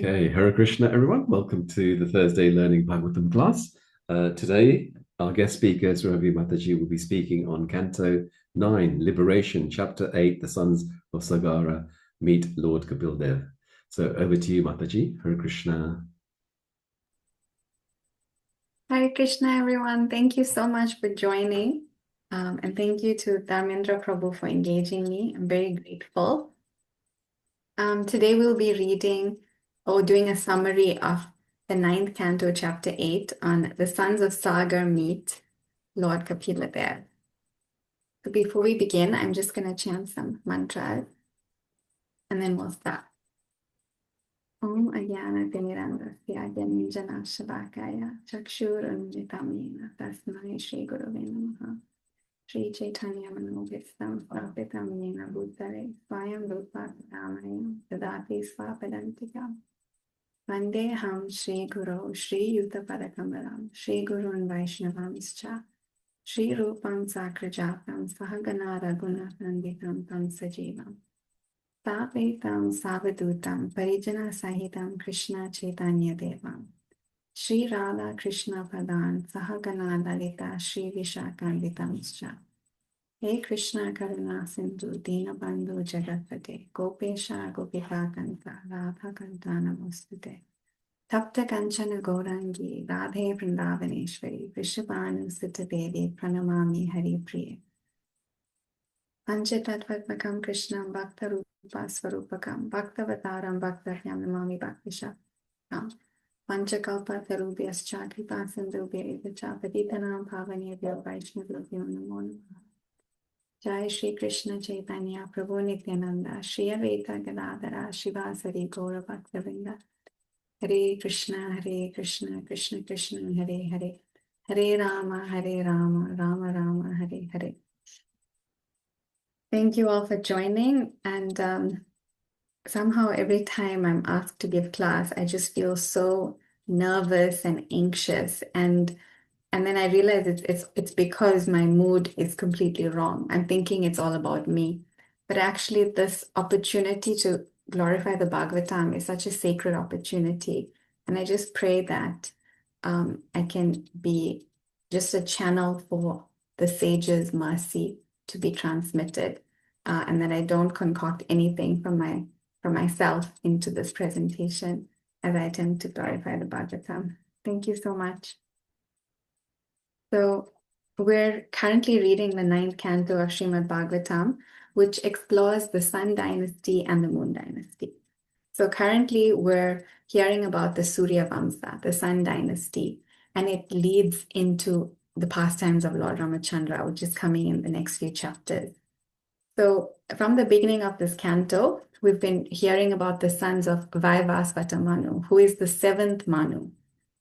Okay, Hare Krishna, everyone. Welcome to the Thursday Learning Bhagavatam class. Today, our guest speaker, Suravi Mataji, will be speaking on Canto 9, Liberation, Chapter 8, The Sons of Sagara Meet Lord Kapildev. So over to you, Mataji. Hare Krishna. Hare Krishna, everyone. Thank you so much for joining. And thank you to Dharmendra Prabhu for engaging me. I'm very grateful. Today we'll be reading or doing a summary of the 9th canto, chapter 8, on the sons of Sagar meet Lord Kapila. So before we begin, I'm just going to chant some mantras and then we'll start. Om Ajnana Timirandasya Jananjanashabakaya Chakshurunjitam Yena Tasmai Shri Gurave Namaha Shri Chaitanya Manovistam Svapitam Yena Bhutare Swayam Rupa Ramayam Dadati Svapadantikam Vande Ham Shri Guru Shri Yuta Padakamalam Shri Gurun Vaishnavamscha Shri Rupam Sakrajatam Sahagana Raghunathanditam Tam Sajivam Savetam Savadutam Parijana Sahitam Krishna Chaitanya Devam Shri Radha Krishna Padan Sahagana Lalita Shri Vishakanditamscha Hey Krishna Karuna Sindhu Dinabandhu Jagatpate Gopesha Gopika Kanta Radha Kanta Namostute Tapta Kanchana Gaurangi Radhe Vrindavaneshwari Vrishabhanu Sita Devi Pranamami Hari Priya Panchatatvatmakam Krishnam Bhakta Rupa Swarupakam Bhaktavataram Bhaktahyam Namami Bhaktishakam Panchakalpa Tarubhyascha Kripa Sindhubhya Evacha Patitanam Pavanebhyo Vaishnavabhyo Namo Namaha Jai Shri Krishna Chaitanya Prabhu Nityananda Shri Advaita Gadadhara Shivasari Gaura Bhaktavinda Hare Krishna Krishna Krishna Hare Hare Hare Rama Rama Rama Hare Hare. Thank you all for joining, and somehow every time I'm asked to give class, I just feel so nervous and anxious, and then I realize it's because my mood is completely wrong. I'm thinking it's all about me, but actually this opportunity to glorify the Bhagavatam is such a sacred opportunity, and I just pray that I can be just a channel for the sage's mercy to be transmitted, and that I don't concoct anything from myself into this presentation as I attempt to glorify the Bhagavatam. Thank you so much. So we're currently reading the 9th canto of Śrimad Bhāgavatam, which explores the Sun dynasty and the Moon dynasty. So currently we're hearing about the Surya Vamsa, the Sun dynasty, and it leads into the pastimes of Lord Ramachandra, which is coming in the next few chapters. So from the beginning of this canto, we've been hearing about the sons of Vaivasvata Manu, who is the 7th Manu.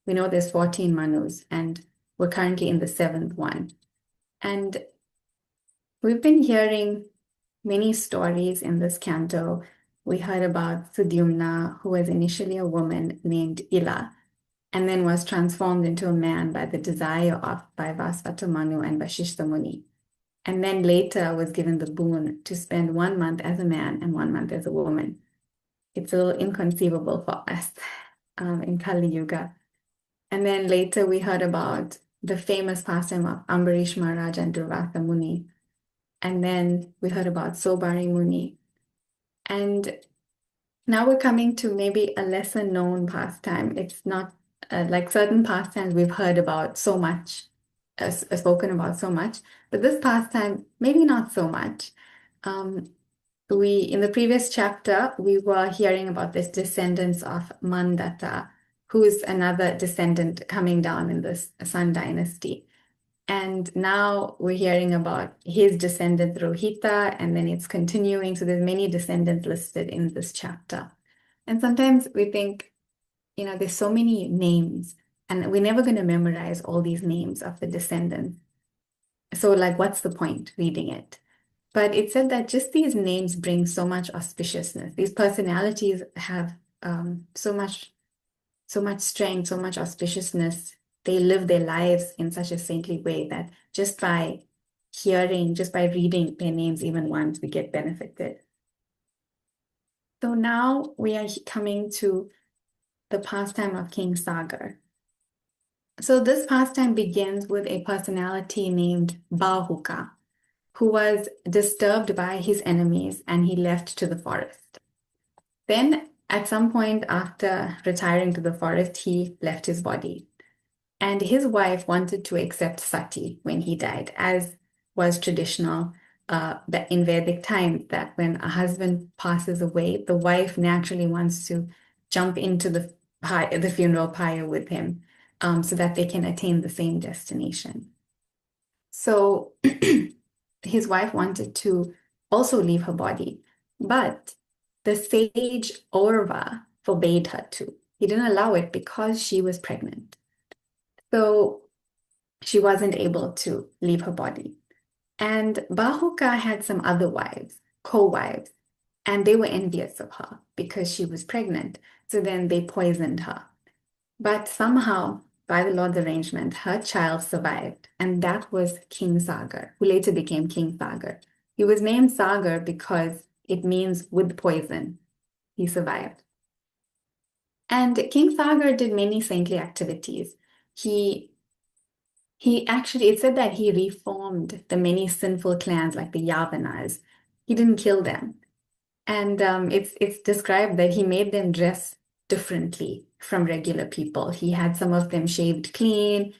We know there's 14 Manus, and we're currently in the 7th one. And we've been hearing many stories in this canto. We heard about Sudyumna, who was initially a woman named Ila, and then was transformed into a man by the desire of Vaivasvata Manu and Vashishta Muni. And then later was given the boon to spend 1 month as a man and 1 month as a woman. It's a little inconceivable for us in Kali Yuga. And then later we heard about the famous pastime of Ambarish Maharaj and Durvasa Muni. And then we heard about Sobari Muni. And now we're coming to maybe a lesser known pastime. It's not like certain pastimes we've heard about so much, spoken about so much, but this pastime, maybe not so much. In the previous chapter, we were hearing about this descendants of Mandatta, who is another descendant coming down in this Sun dynasty. And now we're hearing about his descendant Rohita, and then it's continuing. So there's many descendants listed in this chapter. And sometimes we think, there's so many names, and we're never going to memorize all these names of the descendants. So what's the point reading it? But it said that just these names bring so much auspiciousness. These personalities have so much strength, so much auspiciousness. They live their lives in such a saintly way that just by reading their names even once, we get benefited. So now we are coming to the pastime of King Sagar. So this pastime begins with a personality named Bahuka, who was disturbed by his enemies and he left to the forest. Then, at some point after retiring to the forest, he left his body. And his wife wanted to accept sati when he died, as was traditional in Vedic times, that when a husband passes away, the wife naturally wants to jump into the funeral pyre with him so that they can attain the same destination. So his wife wanted to also leave her body, but the sage Orva forbade her to. He didn't allow it because she was pregnant. So she wasn't able to leave her body. And Bahuka had some other wives, co-wives, and they were envious of her because she was pregnant. So then they poisoned her. But somehow, by the Lord's arrangement, her child survived, and that was King Sagar, who later became King Sagar. He was named Sagar because it means with poison. He survived. And King Sagar did many saintly activities. He actually, it said that he reformed the many sinful clans like the Yavanas. He didn't kill them. And it's described that he made them dress differently from regular people. He had some of them shaved clean,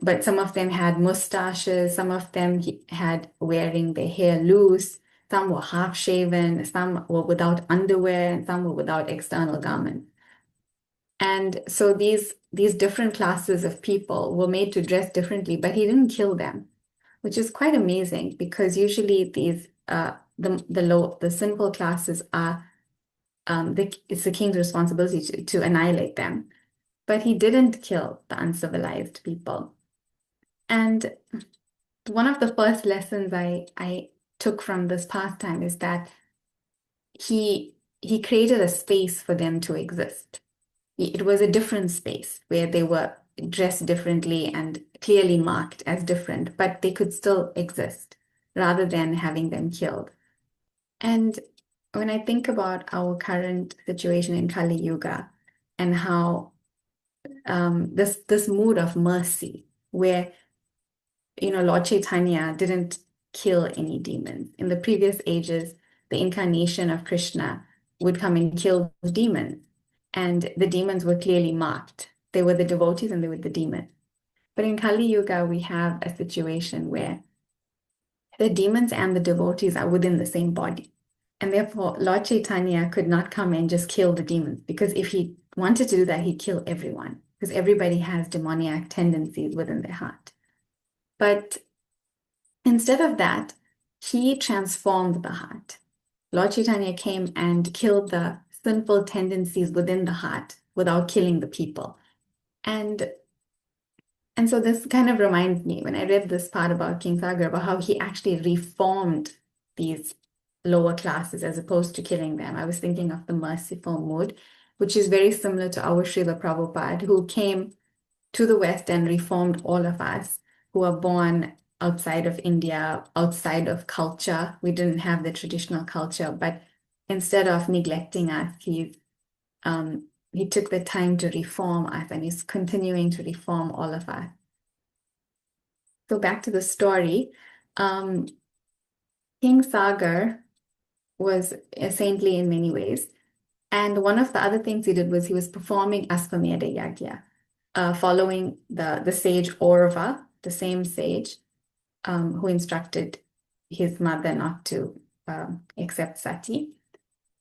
but some of them had mustaches. Some of them he had wearing their hair loose. Some were half shaven. Some were without underwear, and some were without external garments. And so these different classes of people were made to dress differently, but he didn't kill them, which is quite amazing because usually these the simple classes are it's the king's responsibility to annihilate them. But he didn't kill the uncivilized people. And one of the first lessons I took from this pastime is that he created a space for them to exist. It was a different space where they were dressed differently and clearly marked as different, but they could still exist rather than having them killed. And when I think about our current situation in Kali Yuga and how this mood of mercy, where Lord Chaitanya didn't kill any demons. In the previous ages, the incarnation of Krishna would come and kill demons. And the demons were clearly marked. They were the devotees and they were the demons. But in Kali Yuga, we have a situation where the demons and the devotees are within the same body. And therefore, Lord Chaitanya could not come and just kill the demons, because if he wanted to do that, he'd kill everyone, because everybody has demoniac tendencies within their heart. But instead of that, he transformed the heart. Lord Chaitanya came and killed the sinful tendencies within the heart without killing the people. And so this kind of reminds me, when I read this part about King Sagar, about how he actually reformed these lower classes as opposed to killing them. I was thinking of the merciful mood, which is very similar to our Srila Prabhupada, who came to the West and reformed all of us who are born outside of India, outside of culture. We didn't have the traditional culture, but instead of neglecting us, he took the time to reform us, and he's continuing to reform all of us. So back to the story. King Sagar was saintly in many ways. And one of the other things he did was he was performing Asvamedha Yagya, following the sage Orva, the same sage who instructed his mother not to accept sati.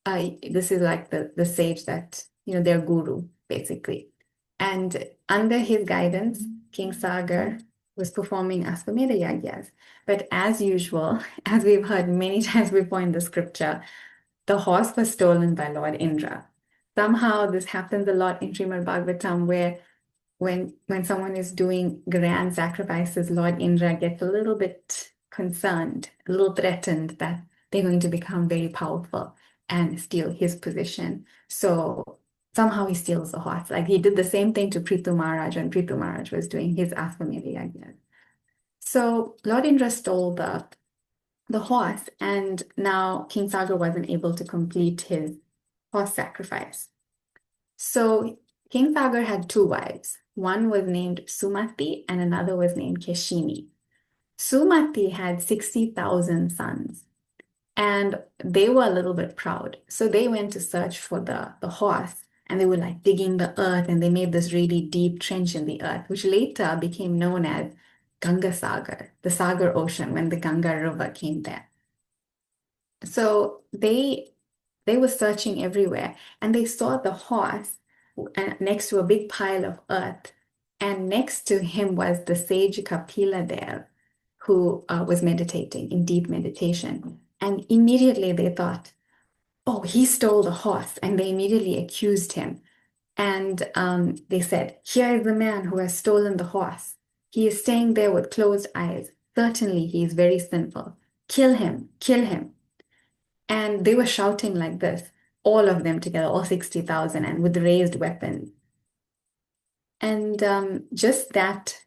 This is like the sage that, their guru, basically. And under his guidance, King Sagar was performing Asvamedha Yagyas. But as usual, as we've heard many times before in the scripture, the horse was stolen by Lord Indra. Somehow this happens a lot in Śrimad Bhāgavatam, where when someone is doing grand sacrifices, Lord Indra gets a little bit concerned, a little threatened that they're going to become very powerful and steal his position. So somehow he steals the horse. Like he did the same thing to Prithu Maharaj when Prithu Maharaj was doing his Asvamedha Yagya. So Lord Indra stole the horse, and now King Sagar wasn't able to complete his horse sacrifice. So King Sagar had two wives. One was named Sumati and another was named Keshini. Sumati had 60,000 sons, and they were a little bit proud. So they went to search for the horse, and they were like digging the earth, and they made this really deep trench in the earth, which later became known as Ganga Sagar, the Sagar Ocean, when the Ganga River came there. So they were searching everywhere, and they saw the horse next to a big pile of earth, and next to him was the sage Kapila there, who was meditating in deep meditation. And immediately they thought, oh, he stole the horse, and they immediately accused him. And they said, here is the man who has stolen the horse. He is staying there with closed eyes. Certainly he is very sinful. Kill him, kill him. And they were shouting like this, all of them together, all 60,000, and with raised weapons. And just that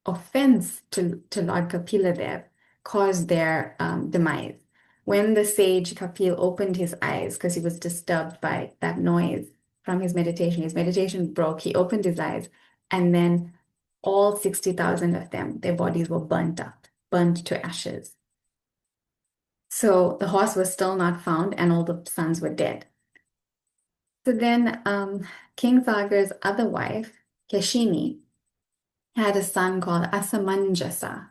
offense to Lord Kapila there caused their demise. When the sage Kapil opened his eyes, because he was disturbed by that noise from his meditation broke, he opened his eyes, and then all 60,000 of them, their bodies were burnt to ashes. So the horse was still not found, and all the sons were dead. So then King Sagar's other wife, Keshini, had a son called Asamanjasa,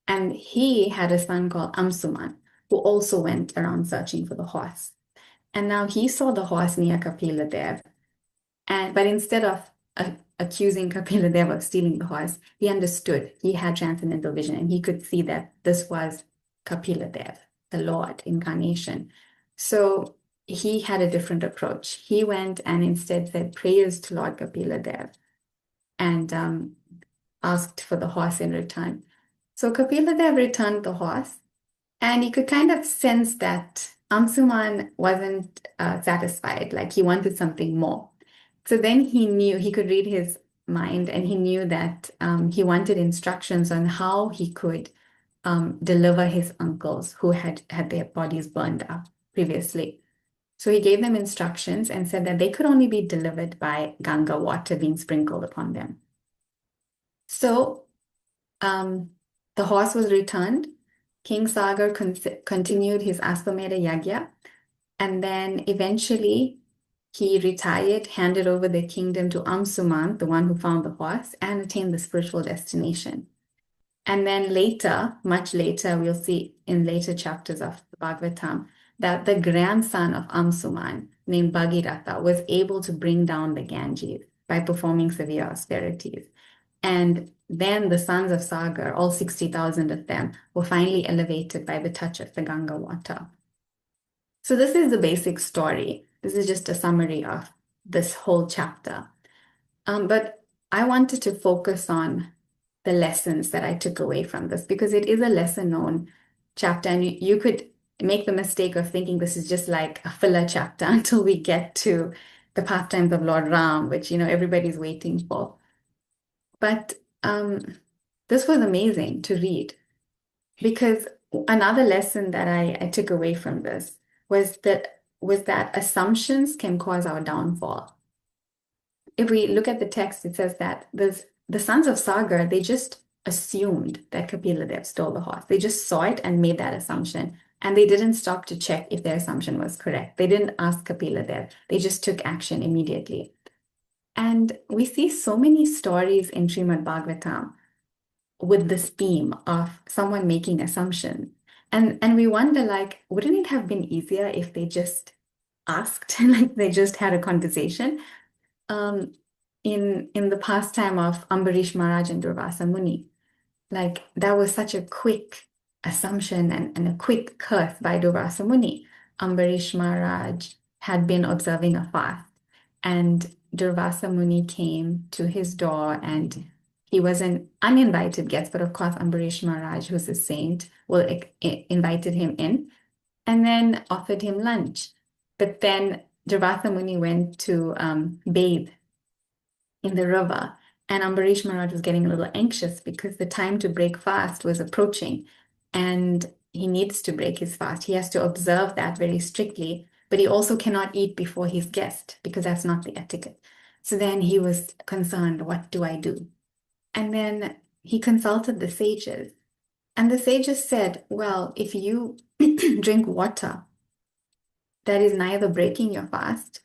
and he had a son called Amsuman, who also went around searching for the horse. And now he saw the horse near Kapila Dev, but instead of accusing Kapila Dev of stealing the horse, he understood. He had transcendental vision, and he could see that this was Kapila Dev, the Lord incarnation. So he had a different approach. He went and instead said prayers to Lord Kapila Dev and asked for the horse in return. So Kapila Dev returned the horse, and he could kind of sense that Amsuman wasn't satisfied, like he wanted something more. So then he knew, he could read his mind, and he knew that he wanted instructions on how he could deliver his uncles who had their bodies burned up previously. So he gave them instructions and said that they could only be delivered by Ganga water being sprinkled upon them. So the horse was returned. King Sagar continued his Aswamedha Yagya, and then eventually he retired, handed over the kingdom to Amsuman, the one who found the horse, and attained the spiritual destination. And then later, much later, we'll see in later chapters of the Bhagavatam that the grandson of Amsuman, named Bhagiratha, was able to bring down the Ganges by performing severe austerities. And then the sons of Sagar, all 60,000 of them, were finally elevated by the touch of the Ganga water. So this is the basic story. This is just a summary of this whole chapter. But I wanted to focus on the lessons that I took away from this, because it is a lesser-known chapter, and you could make the mistake of thinking this is just like a filler chapter until we get to the pastimes of Lord Ram, which everybody's waiting for. But this was amazing to read, because another lesson that I took away from this was that assumptions can cause our downfall. If we look at the text, it says that the sons of Sagar, they just assumed that Kapila Dev stole the horse. They just saw it and made that assumption. And they didn't stop to check if their assumption was correct. They didn't ask Kapila Dev. They just took action immediately. And we see so many stories in Śrimad Bhāgavatam with this theme of someone making assumptions. And we wonder, like, wouldn't it have been easier if they just asked, like they just had a conversation? In the pastime of Ambarish Maharaj and Durvasa Muni, like that was such a quick assumption and a quick curse by Durvasa Muni. Ambarish Maharaj had been observing a fast, and Durvasa Muni came to his door, and he was an uninvited guest, but of course Ambarish Maharaj, who's a saint, invited him in and then offered him lunch. But then Durvasa Muni went to bathe in the river, and Ambarish Maharaj was getting a little anxious because the time to break fast was approaching, and he needs to break his fast. He has to observe that very strictly, but he also cannot eat before his guest because that's not the etiquette. So then he was concerned, what do I do? And then he consulted the sages. And the sages said, well, if you drink water, that is neither breaking your fast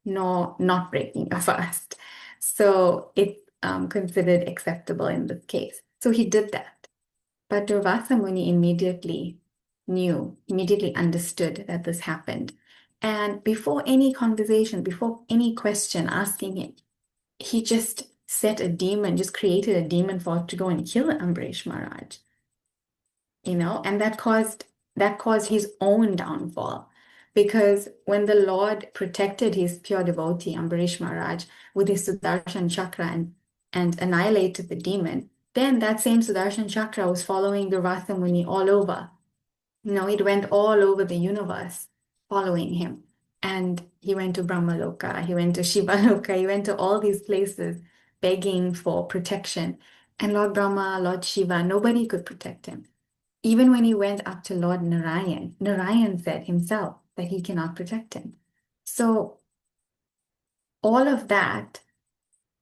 nor not breaking your fast. So it's considered acceptable in this case. So he did that. But Durvasa Muni immediately understood that this happened. And before any conversation, before any question asking him, he just set a demon, just created a demon to go and kill Ambrish Maharaj. And that caused his own downfall. Because when the Lord protected his pure devotee, Ambarish Maharaj, with his Sudarshan Chakra and annihilated the demon, then that same Sudarshan Chakra was following Durvasa Muni all over. It went all over the universe following him. And he went to Brahmaloka, he went to Shivaloka, he went to all these places begging for protection. And Lord Brahma, Lord Shiva, nobody could protect him. Even when he went up to Lord Narayan, Narayan said himself that he cannot protect him. So all of that,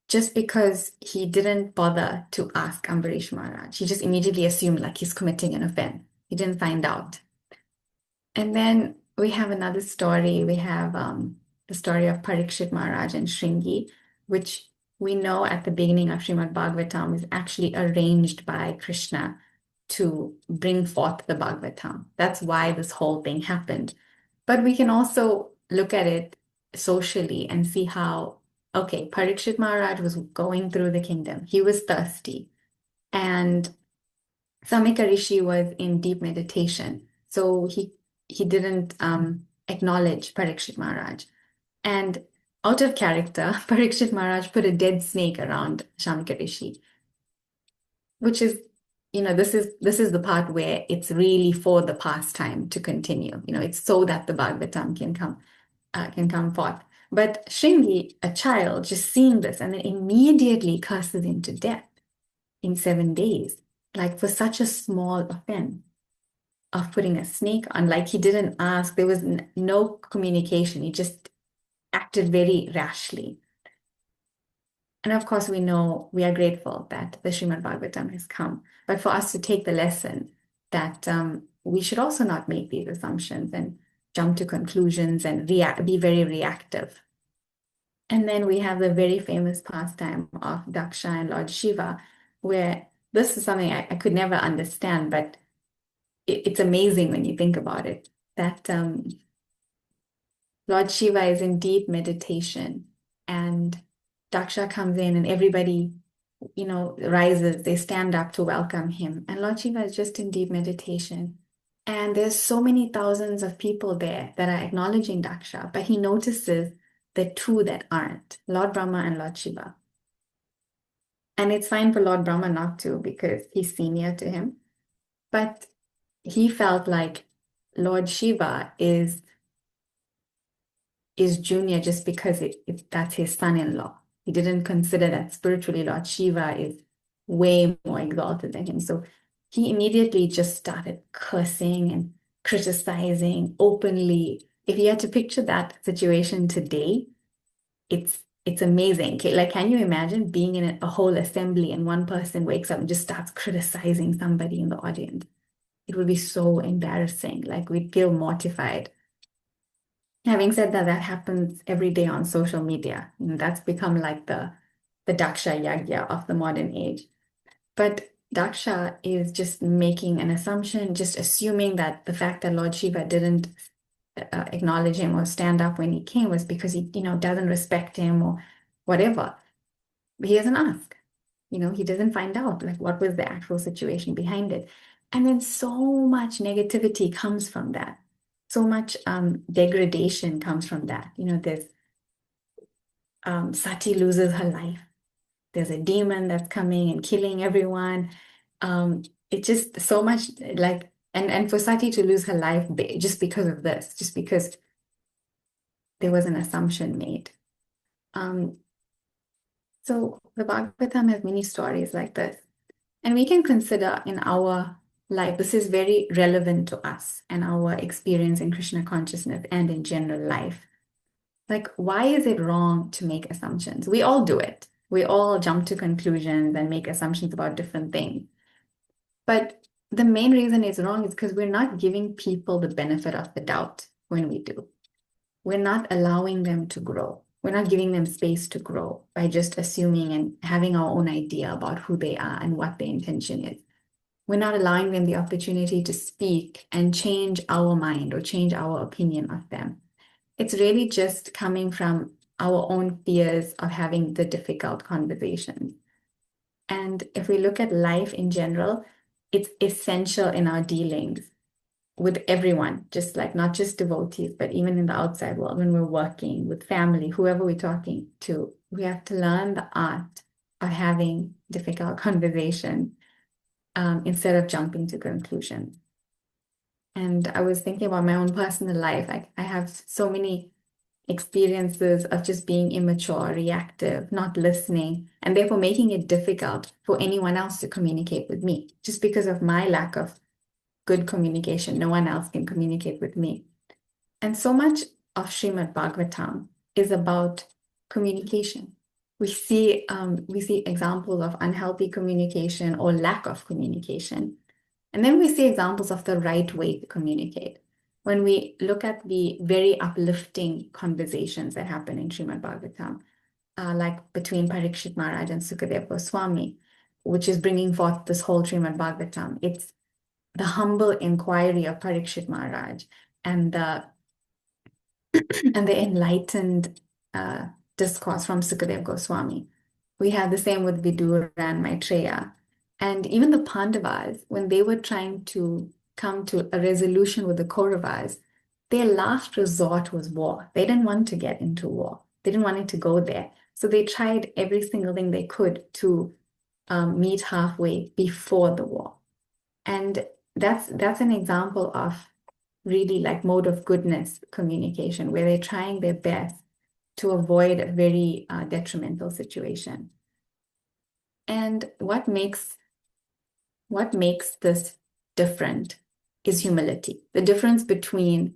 just because he didn't bother to ask Ambarish Maharaj, he just immediately assumed like he's committing an offense. He didn't find out. And then we have another story. We have the story of Parikshit Maharaj and Shringi, which we know at the beginning of Śrimad Bhāgavatam is actually arranged by Krishna to bring forth the Bhagavatam. That's why this whole thing happened. But we can also look at it socially and see how, okay, Parikshit Maharaj was going through the kingdom. He was thirsty. And Samika Rishi was in deep meditation. So he didn't acknowledge Parikshit Maharaj. And out of character, Parikshit Maharaj put a dead snake around Samika Rishi, which is, this is the part where it's really for the pastime to continue. It's so that the Bhagavatam can come forth. But Shringi, a child, just seeing this and then immediately curses him to death in 7 days, like for such a small offense of putting a snake on. Like he didn't ask, there was no communication. He just acted very rashly. And of course, we know we are grateful that the Śrimad Bhāgavatam has come. But for us to take the lesson that we should also not make these assumptions and jump to conclusions and be very reactive. And then we have the very famous pastime of Daksha and Lord Shiva, where this is something I could never understand, but it's amazing when you think about it, that Lord Shiva is in deep meditation and Daksha comes in and everybody, rises, they stand up to welcome him. And Lord Shiva is just in deep meditation. And there's so many thousands of people there that are acknowledging Daksha, but he notices the two that aren't, Lord Brahma and Lord Shiva. And it's fine for Lord Brahma not to because he's senior to him. But he felt like Lord Shiva is junior just because that's his son-in-law. He didn't consider that spiritually Lord Shiva is way more exalted than him. So he immediately just started cursing and criticizing openly. If you had to picture that situation today, it's amazing. Like, can you imagine being in a whole assembly and one person wakes up and just starts criticizing somebody in the audience? It would be so embarrassing. Like, we'd feel mortified. Having said that, that happens every day on social media. That's become like the Daksha Yagya of the modern age. But Daksha is just making an assumption, just assuming that the fact that Lord Shiva didn't acknowledge him or stand up when he came was because he, doesn't respect him or whatever. But he doesn't ask. He doesn't find out like what was the actual situation behind it. And then so much negativity comes from that. So much degradation comes from that. There's Sati loses her life. There's a demon that's coming and killing everyone. It's just so much like, and for Sati to lose her life just because of this, just because there was an assumption made. So the Bhagavatam has many stories like this. And we can consider in our life, this is very relevant to us and our experience in Krishna consciousness and in general life. Like, why is it wrong to make assumptions? We all do it. We all jump to conclusions and make assumptions about different things. But the main reason it's wrong is because we're not giving people the benefit of the doubt when we do. We're not allowing them to grow. We're not giving them space to grow by just assuming and having our own idea about who they are and what their intention is. We're not allowing them the opportunity to speak and change our mind or change our opinion of them. It's really just coming from our own fears of having the difficult conversations. And if we look at life in general, it's essential in our dealings with everyone, just like not just devotees, but even in the outside world, when we're working with family, whoever we're talking to, we have to learn the art of having difficult conversation instead of jumping to conclusions. And I was thinking about my own personal life. I have so many experiences of just being immature, reactive, not listening, and therefore making it difficult for anyone else to communicate with me. Just because of my lack of good communication, no one else can communicate with me. And so much of Śrimad Bhāgavatam is about communication. We see examples of unhealthy communication or lack of communication. And then we see examples of the right way to communicate. When we look at the very uplifting conversations that happen in Śrimad Bhāgavatam, like between Parikshit Maharaj and Sukadeva Goswami, which is bringing forth this whole Śrimad Bhāgavatam. It's the humble inquiry of Parikshit Maharaj and the enlightened discourse from Sukadeva Goswami. We have the same with Vidura and Maitreya. And even the Pandavas, when they were trying to come to a resolution with the Kauravas, their last resort was war. They didn't want to get into war. They didn't want it to go there. So they tried every single thing they could to meet halfway before the war. And that's an example of really like mode of goodness communication, where they're trying their best to avoid a very detrimental situation. And what makes this different is humility. The difference between,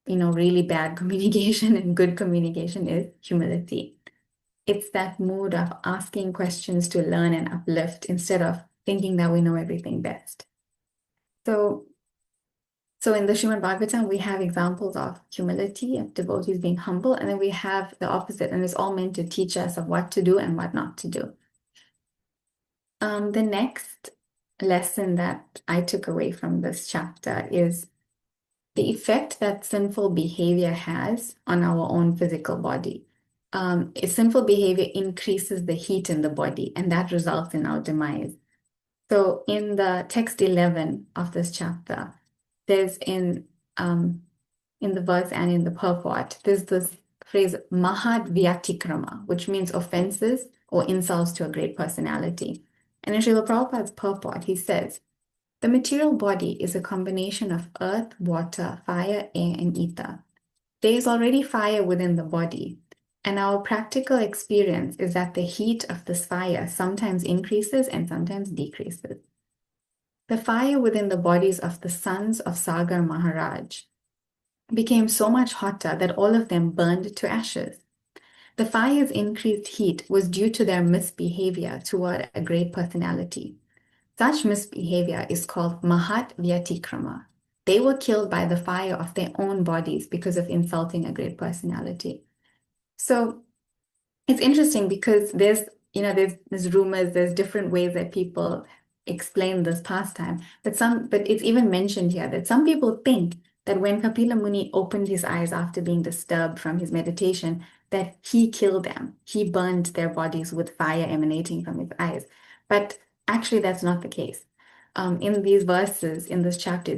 really bad communication and good communication is humility. It's that mood of asking questions to learn and uplift instead of thinking that we know everything best. So in the Śrimad Bhāgavatam, we have examples of humility, of devotees being humble, and then we have the opposite, and it's all meant to teach us of what to do and what not to do. The next lesson that I took away from this chapter is the effect that sinful behavior has on our own physical body. Sinful behavior increases the heat in the body, and that results in our demise. So in the text 11 of this chapter, there's in the verse and in the purport, there's this phrase Mahad Vyatikrama, which means offenses or insults to a great personality. And in Srila Prabhupada's purport, he says, the material body is a combination of earth, water, fire, air, and ether. There is already fire within the body, and our practical experience is that the heat of this fire sometimes increases and sometimes decreases. The fire within the bodies of the sons of Sagar Maharaj became so much hotter that all of them burned to ashes. The fire's increased heat was due to their misbehavior toward a great personality. Such misbehavior is called Mahat Vyatikrama. They were killed by the fire of their own bodies because of insulting a great personality. So it's interesting because there's rumors, there's different ways that people explain this pastime, but it's even mentioned here that some people think that when Kapila Muni opened his eyes after being disturbed from his meditation, that he killed them. He burned their bodies with fire emanating from his eyes. But actually, that's not the case. In these verses, in this chapter,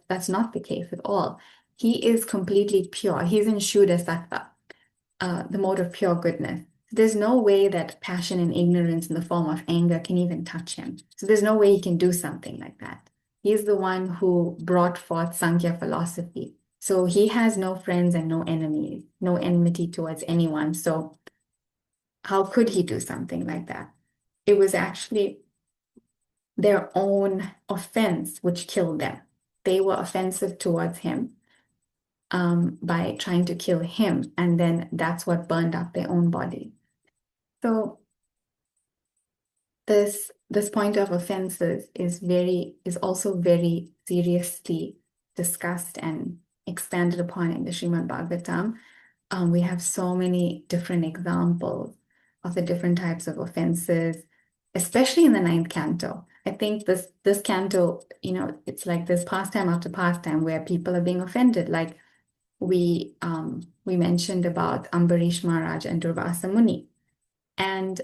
that's not the case at all. He is completely pure. He's in Shuddha Sattva, the mode of pure goodness. There's no way that passion and ignorance in the form of anger can even touch him. So there's no way he can do something like that. He's the one who brought forth Sankhya philosophy. So he has no friends and no enemies, no enmity towards anyone. So how could he do something like that? It was actually their own offense which killed them. They were offensive towards him. by trying to kill him, and then that's what burned up their own body. So this point of offenses is also very seriously discussed and expanded upon in the Śrimad Bhāgavatam. We have so many different examples of the different types of offenses, especially in the ninth canto. I think this canto, it's like this pastime after pastime where people are being offended. Like we mentioned about Ambarish Maharaj and Durvasa Muni. And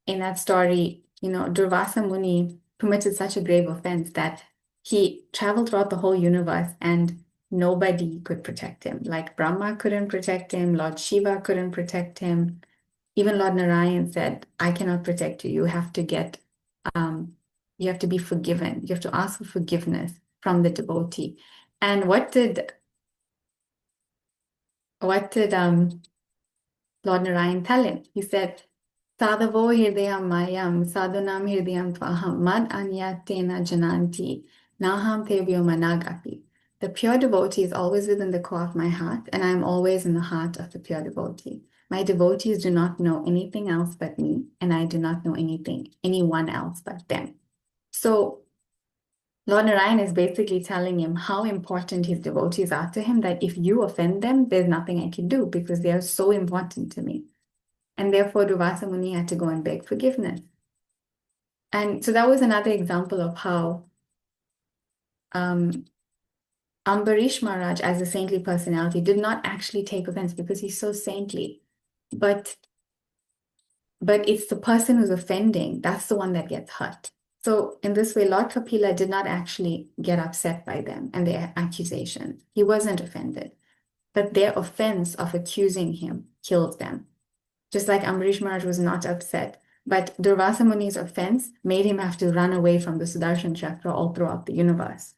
in that story, Durvasa Muni committed such a grave offense that he traveled throughout the whole universe and nobody could protect him. Like Brahma couldn't protect him, Lord Shiva couldn't protect him. Even Lord Narayan said, I cannot protect you. You have to be forgiven. You have to ask for forgiveness from the devotee. And what did Lord Narayan tell him? He said, Sadhavo hirdayam mayam, sadhunam hirdayam tvaham, mad anyatena jananti, naham tevyo managapi. The pure devotee is always within the core of my heart, and I am always in the heart of the pure devotee. My devotees do not know anything else but me, and I do not know anyone else but them. So Lord Narayan is basically telling him how important his devotees are to him, that if you offend them, there's nothing I can do because they are so important to me. And therefore, Durvasa Muni had to go and beg forgiveness. And so that was another example of how Ambarish Maharaj, as a saintly personality, did not actually take offense because he's so saintly. But it's the person who's offending, that's the one that gets hurt. So in this way, Lord Kapila did not actually get upset by them and their accusations. He wasn't offended. But their offense of accusing him killed them. Just like Ambarish Maharaj was not upset. But Durvasa Muni's offense made him have to run away from the Sudarshan Chakra all throughout the universe.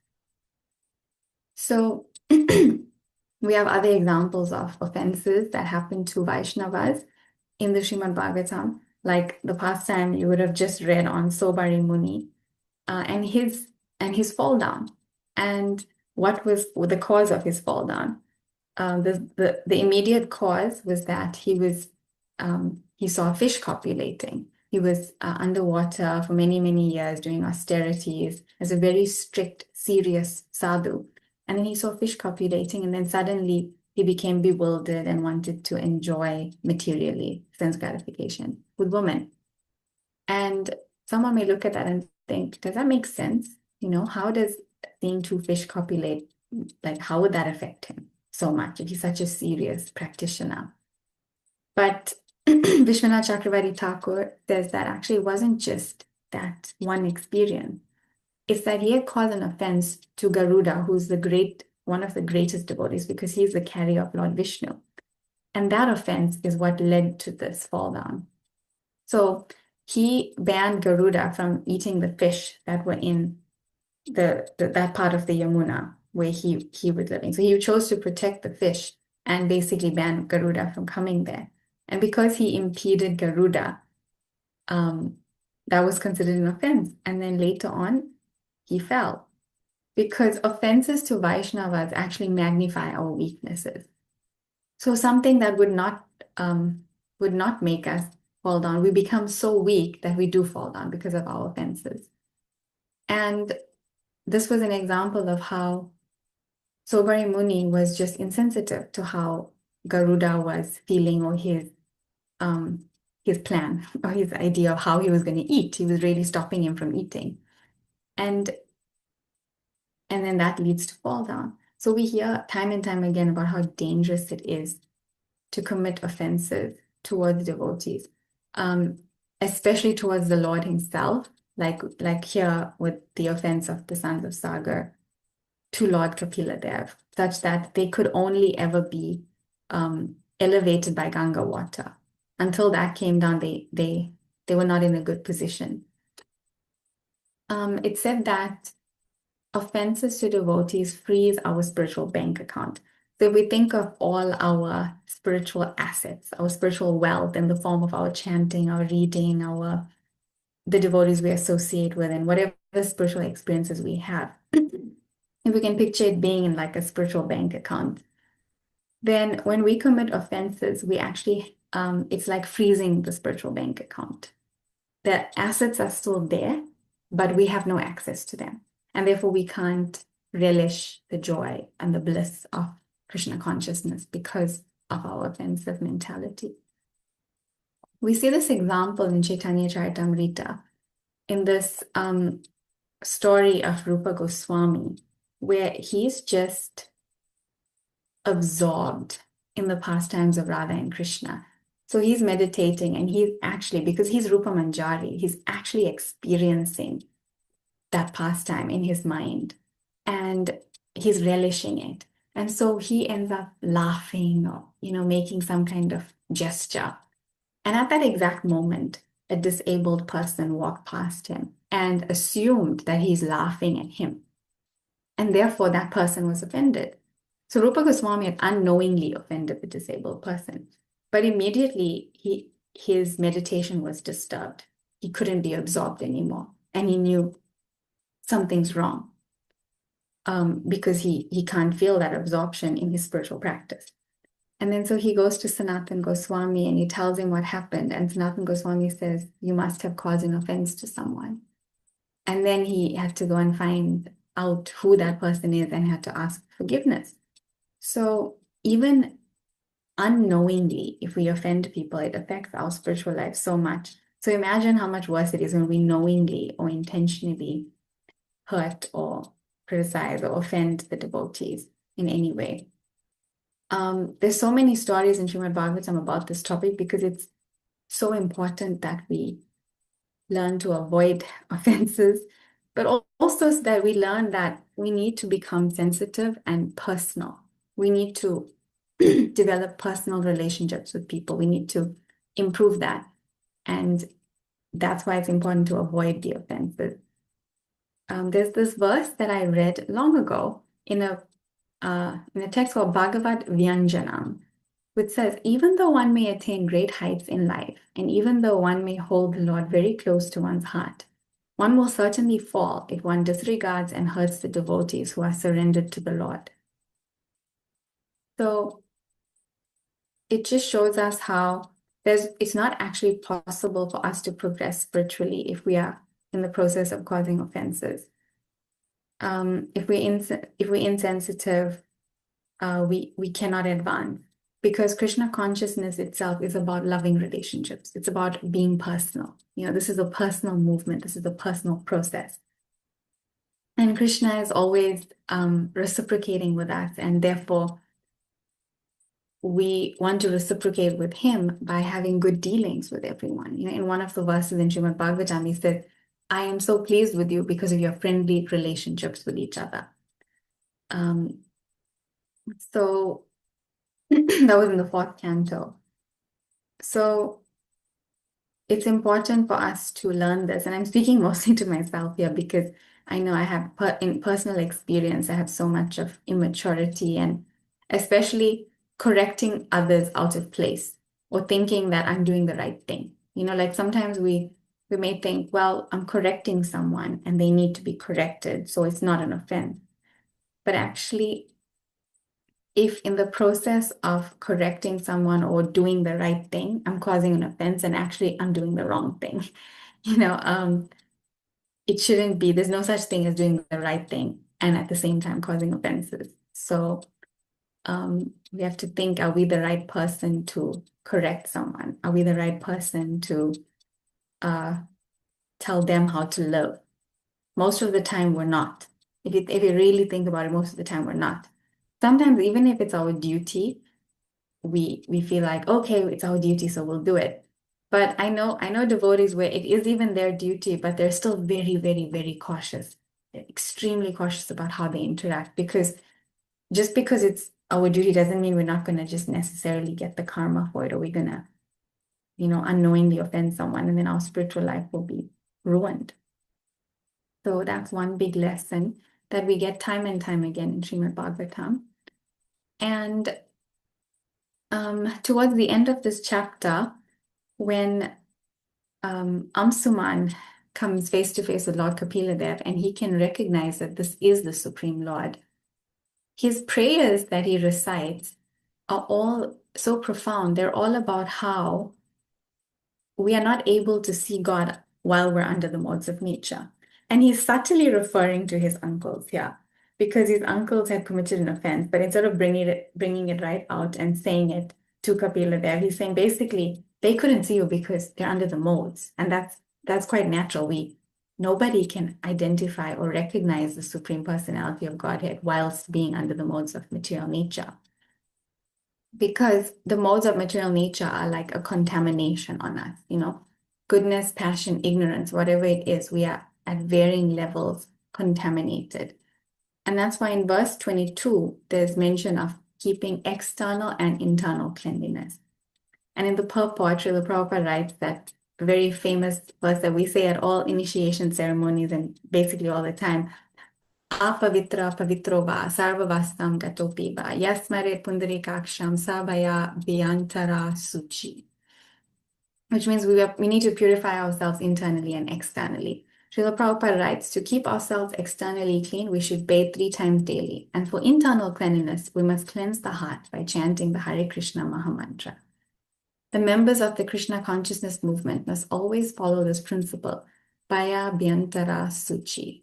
So we have other examples of offenses that happen to Vaishnavas in the Śrimad Bhāgavatam, like the past time you would have just read on Sobari Muni and his fall down. And what was the cause of his fall down? The immediate cause was that he saw a fish copulating. He was underwater for many, many years doing austerities as a very strict, serious sadhu. And then he saw fish copulating, and then suddenly he became bewildered and wanted to enjoy materially sense gratification with women. And someone may look at that and think, does that make sense? How does seeing two fish copulate, like how would that affect him so much if he's such a serious practitioner? But Vishwanath Chakravarti Thakur says that actually it wasn't just that one experience. It's that he had caused an offense to Garuda, who's one of the greatest devotees, because he's the carrier of Lord Vishnu. And that offense is what led to this fall down. So he banned Garuda from eating the fish that were in that part of the Yamuna where he was living. So he chose to protect the fish and basically ban Garuda from coming there. And because he impeded Garuda, that was considered an offense. And then later on, he fell. Because offenses to Vaishnavas actually magnify our weaknesses. So something that would not make us fall down, we become so weak that we do fall down because of our offenses. And this was an example of how Sobari Muni was just insensitive to how Garuda was feeling, or his plan or his idea of how he was going to eat. He was really stopping him from eating. And then that leads to fall down. So we hear time and time again about how dangerous it is to commit offenses towards devotees, especially towards the Lord himself, like here with the offense of the sons of Sagar to Lord Kapila Dev, such that they could only ever be elevated by Ganga water. Until that came down, they were not in a good position. It said that offenses to devotees freeze our spiritual bank account. So if we think of all our spiritual assets, our spiritual wealth in the form of our chanting, our reading, the devotees we associate with, and whatever spiritual experiences we have, if we can picture it being in like a spiritual bank account, then when we commit offenses, we actually, it's like freezing the spiritual bank account. The assets are still there, but we have no access to them. And therefore, we can't relish the joy and the bliss of Krishna consciousness because of our offensive mentality. We see this example in Chaitanya Charitamrita, in this story of Rupa Goswami, where he's just absorbed in the pastimes of Radha and Krishna. So he's meditating, and he's actually, because he's Rupa Manjari, he's actually experiencing that pastime in his mind, and he's relishing it. And so he ends up laughing or, making some kind of gesture. And at that exact moment, a disabled person walked past him and assumed that he's laughing at him. And therefore, that person was offended. So Rupa Goswami had unknowingly offended the disabled person. But immediately, his meditation was disturbed. He couldn't be absorbed anymore. And he knew something's wrong, because he can't feel that absorption in his spiritual practice. And then so he goes to Sanatan Goswami and he tells him what happened. And Sanatan Goswami says, you must have caused an offense to someone. And then he had to go and find out who that person is and had to ask forgiveness. So even unknowingly, if we offend people, it affects our spiritual life so much. So imagine how much worse it is when we knowingly or intentionally hurt or criticize or offend the devotees in any way. There's so many stories in Śrimad Bhāgavatam about this topic because it's so important that we learn to avoid offenses, but also so that we learn that we need to become sensitive and personal. We need to develop personal relationships with people. We need to improve that. And that's why it's important to avoid the offenses. There's this verse that I read long ago in a text called Bhagavat Vyanjanam, which says, even though one may attain great heights in life, and even though one may hold the Lord very close to one's heart, one will certainly fall if one disregards and hurts the devotees who are surrendered to the Lord. So it just shows us how it's not actually possible for us to progress spiritually if we are in the process of causing offenses. If we're insensitive, we cannot advance, because Krishna consciousness itself is about loving relationships. It's about being personal. This is a personal movement. This is a personal process. And Krishna is always reciprocating with us, and therefore we want to reciprocate with him by having good dealings with everyone. In one of the verses in Śrimad Bhāgavatam, he said, I am so pleased with you because of your friendly relationships with each other. So that was in the 4th canto. So it's important for us to learn this. And I'm speaking mostly to myself here because I know I have in personal experience, I have so much of immaturity, and especially correcting others out of place or thinking that I'm doing the right thing. Like sometimes we may think, well, I'm correcting someone and they need to be corrected, so it's not an offense. But actually, if in the process of correcting someone or doing the right thing, I'm causing an offense and actually I'm doing the wrong thing, it shouldn't be. There's no such thing as doing the right thing and at the same time causing offenses. So we have to think, are we the right person to correct someone? Are we the right person to tell them how to live? Most of the time, we're not. If you really think about it, most of the time, we're not. Sometimes, even if it's our duty, we feel like, okay, it's our duty, so we'll do it. But I know devotees where it is even their duty, but they're still very, very, very cautious. They're extremely cautious about how they interact, because just because it's our duty doesn't mean we're not going to just necessarily get the karma for it, or we're going to, unknowingly offend someone, and then our spiritual life will be ruined. So that's one big lesson that we get time and time again in Śrimad Bhāgavatam. And towards the end of this chapter, when Amsuman comes face to face with Lord Kapiladev, and he can recognize that this is the Supreme Lord, his prayers that he recites are all so profound. They're all about how we are not able to see God while we're under the modes of nature. And he's subtly referring to his uncles here, because his uncles had committed an offense, but instead of bringing it right out and saying it to Kapila there, he's saying basically they couldn't see you because they're under the modes. And that's quite natural. Nobody can identify or recognize the Supreme Personality of Godhead whilst being under the modes of material nature. Because the modes of material nature are like a contamination on us, goodness, passion, ignorance, whatever it is, we are at varying levels contaminated. And that's why in verse 22, there's mention of keeping external and internal cleanliness. And in the purport, Srila Prabhupada writes that very famous verse that we say at all initiation ceremonies and basically all the time, apavitra pavitro va sarvavastam gatopi va yasmare pundarikaksham sabaya vyantara suchi. Which means we need to purify ourselves internally and externally. Srila Prabhupada writes, to keep ourselves externally clean, we should bathe 3 times daily. And for internal cleanliness, we must cleanse the heart by chanting the Hare Krishna Mahamantra. The members of the Krishna consciousness movement must always follow this principle, Bhaya Bhyantara Suchi.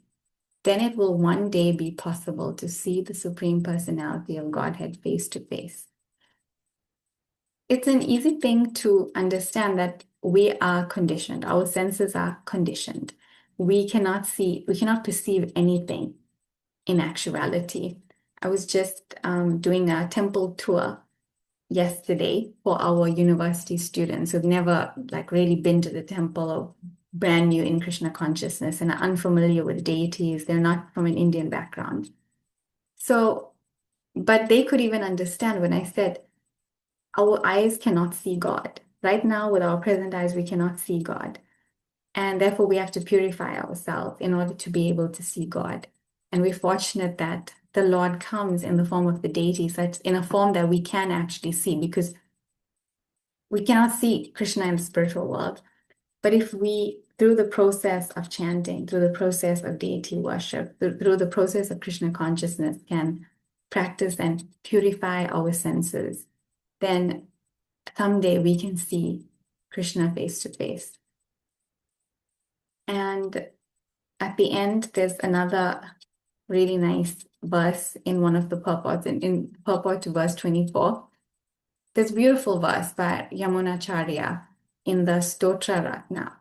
Then it will one day be possible to see the Supreme Personality of Godhead face to face. It's an easy thing to understand that we are conditioned. Our senses are conditioned. We cannot perceive anything in actuality. I was just doing a temple tour yesterday for our university students who've never really been to the temple or brand new in Krishna consciousness and are unfamiliar with deities. They're not from an Indian background. But they could even understand when I said, our eyes cannot see God. Right now, with our present eyes, we cannot see God. And therefore, we have to purify ourselves in order to be able to see God. And we're fortunate that the Lord comes in the form of the deity, such in a form that we can actually see, because we cannot see Krishna in the spiritual world. But if we, through the process of chanting, through the process of deity worship, through the process of Krishna consciousness, can practice and purify our senses, then someday we can see Krishna face to face. And at the end, there's another really nice verse in one of the purports, in purport to verse 24. There's a beautiful verse by Yamunacharya in the Stotra Ratna.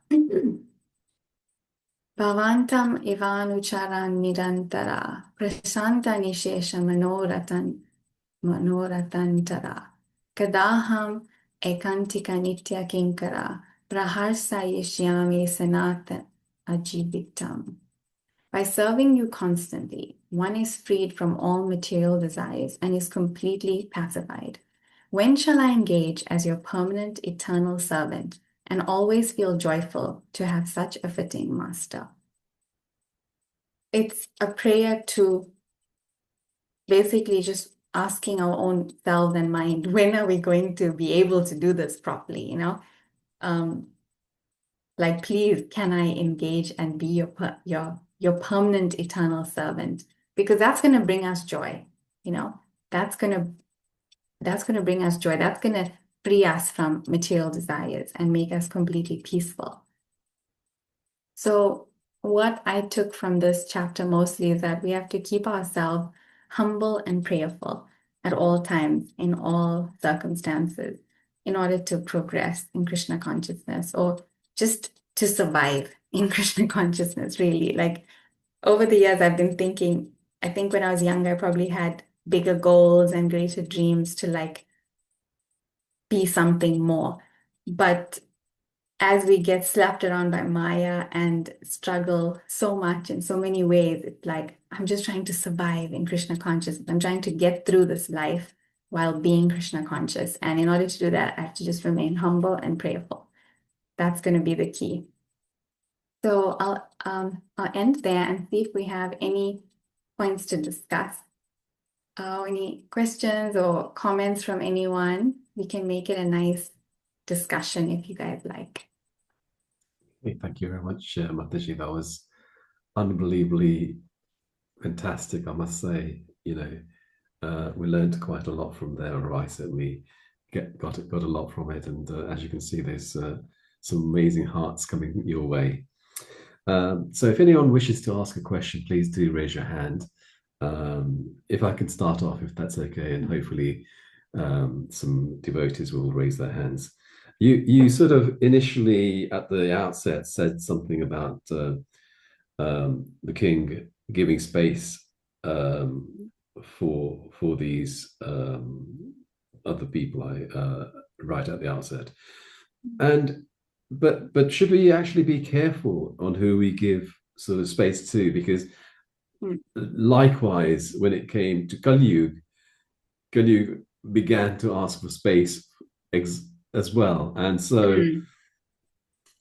Bhavantam ivanucharan nirantara prasanta nishesha manoratantara kadaham ekantika nitya kinkara praharsa yishyami sanatan ajivitam. By serving you constantly, one is freed from all material desires and is completely pacified. When shall I engage as your permanent eternal servant and always feel joyful to have such a fitting master? It's a prayer to basically just asking our own selves and mind, when are we going to be able to do this properly, please, can I engage and be your permanent eternal servant? Because that's going to bring us joy, that's going to bring us joy. That's going to free us from material desires and make us completely peaceful. So what I took from this chapter mostly is that we have to keep ourselves humble and prayerful at all times, in all circumstances, in order to progress in Krishna consciousness, or just to survive in Krishna consciousness, really. Over the years, I've been thinking, I think when I was younger, I probably had bigger goals and greater dreams to be something more. But as we get slapped around by Maya and struggle so much in so many ways, it's I'm just trying to survive in Krishna consciousness. I'm trying to get through this life while being Krishna conscious. And in order to do that, I have to just remain humble and prayerful. That's going to be the key. So I'll end there and see if we have any points to discuss. Any questions or comments from anyone? We can make it a nice discussion if you guys like. Thank you very much, Mataji. That was unbelievably fantastic, I must say. we learned quite a lot from there, right? So we got a lot from it, and as you can see, there's some amazing hearts coming your way. So if anyone wishes to ask a question, please do raise your hand. If I can start off, if that's okay, and hopefully some devotees will raise their hands. You sort of initially at the outset said something about the king giving space for these other people, right at the outset, and but should we actually be careful on who we give sort of space to? Because likewise, when it came to Kali Yuga began to ask for space as well. And so,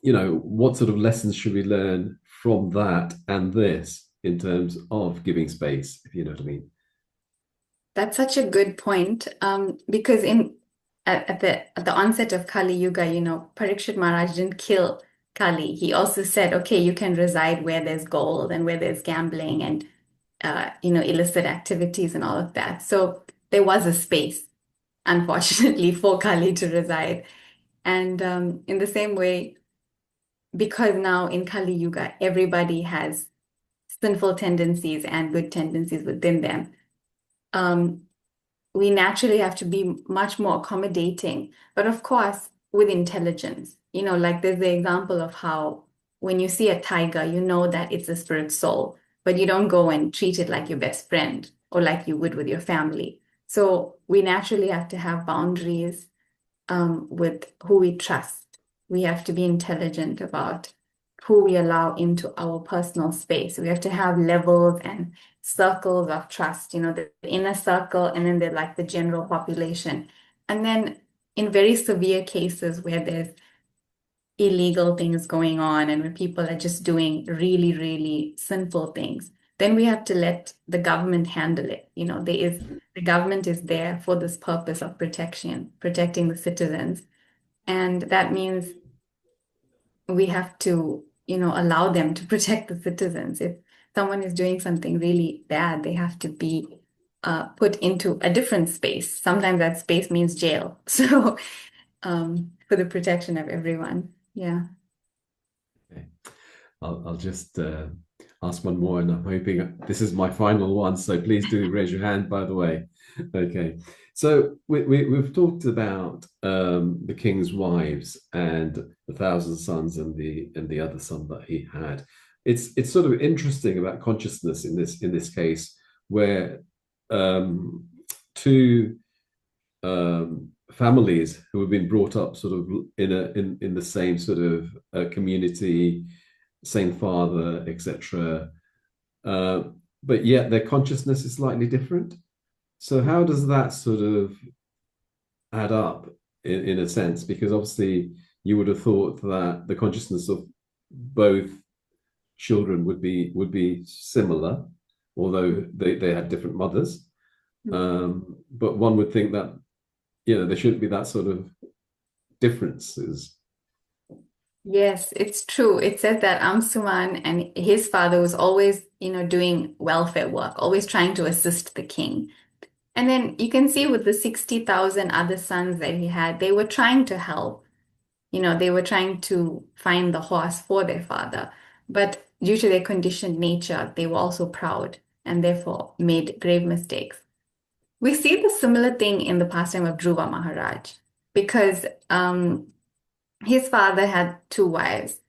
what sort of lessons should we learn from that and this in terms of giving space, if you know what I mean? That's such a good point, because at the onset of Kali Yuga, Parikshit Maharaj didn't kill Kali. He also said, okay, you can reside where there's gold and where there's gambling and illicit activities and all of that. So there was a space, unfortunately, for Kali to reside. And in the same way, because now in Kali Yuga, everybody has sinful tendencies and good tendencies within them. We naturally have to be much more accommodating, but of course, with intelligence. Like there's the example of how when you see a tiger, you know that it's a spirit soul, but you don't go and treat it like your best friend or like you would with your family. So we naturally have to have boundaries with who we trust. We have to be intelligent about who we allow into our personal space. We have to have levels and circles of trust, the inner circle, and then they're like the general population. And then in very severe cases where there's illegal things going on and where people are just doing really, really sinful things, then we have to let the government handle it. The government is there for this purpose of protecting the citizens. And that means we have to, allow them to protect the citizens. If someone is doing something really bad, they have to be put into a different space. Sometimes that space means jail. So for the protection of everyone. Yeah. Okay. I'll just ask one more, and I'm hoping this is my final one. So please do raise your hand, by the way. Okay. So we've talked about the king's wives and the 1,000 sons and the other son that he had. It's sort of interesting about consciousness in this case, where two families who have been brought up sort of in the same sort of community, same father, etc. But yet their consciousness is slightly different. So how does that sort of add up in a sense? Because obviously you would have thought that the consciousness of both children would be similar, although they had different mothers. But one would think that there shouldn't be that sort of differences. Yes, it's true. It says that Amsuman and his father was always, doing welfare work, always trying to assist the king. And then you can see with the 60,000 other sons that he had, they were trying to help. They were trying to find the horse for their father. But due to their conditioned nature, they were also proud and therefore made grave mistakes. We see the similar thing in the pastime of Dhruva Maharaj because his father had two wives,